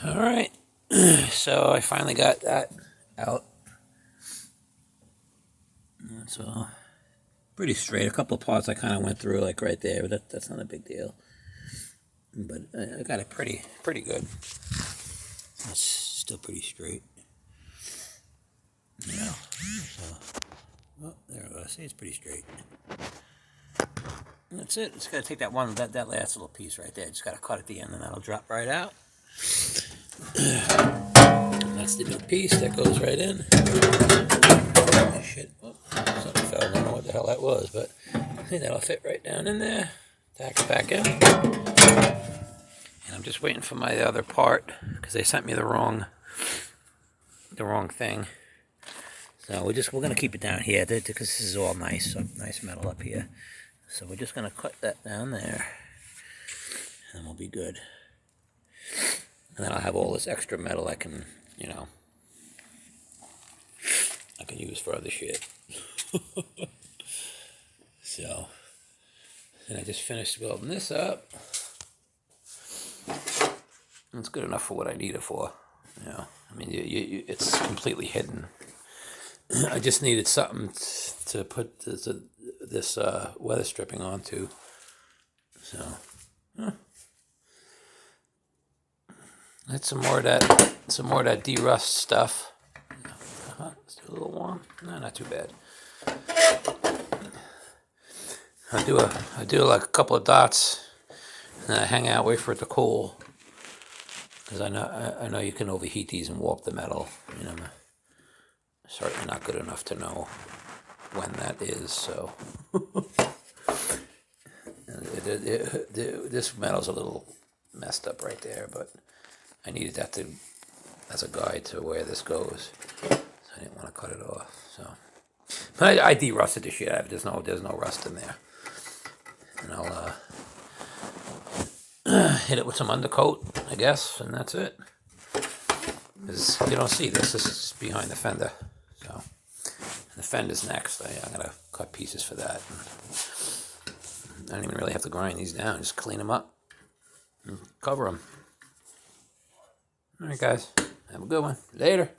All right, so I finally got that out. So pretty straight. A couple of parts I kind of went through, like right there, but that's not a big deal. But I got it pretty good. It's still pretty straight. Yeah. So, well, there we go. See, it's pretty straight. And that's it. Just gotta take that last little piece right there. Just gotta cut at the end, and that'll drop right out. That's the new piece that goes right in. Oh, shit. Oh, something fell. I don't know what the hell that was, but I think that'll fit right down in there. Tack it back in. And I'm just waiting for my other part because they sent me the wrong thing. So we're gonna keep it down here because this is all nice metal up here. So we're just gonna cut that down there, and we'll be good. And then I'll have all this extra metal I can use for other shit. So, and I just finished welding this up. It's good enough for what I need it for. I mean, it's completely hidden. I just needed something to put this weather stripping onto. So, that's some more of that de-rust stuff. Still a little warm? No, not too bad. I do like a couple of dots, and I hang out, wait for it to cool, because I know you can overheat these and warp the metal. I'm certainly not good enough to know when that is. So this metal's a little messed up right there, but I needed that as a guide to where this goes. So I didn't want to cut it off. So, but I de-rusted the shit out of it. There's no rust in there. And I'll hit it with some undercoat, I guess, and that's it. Because you don't see this. This is behind the fender. So the fender's next. I'm gonna cut pieces for that. I don't even really have to grind these down. Just clean them up and cover them. All right, guys. Have a good one. Later.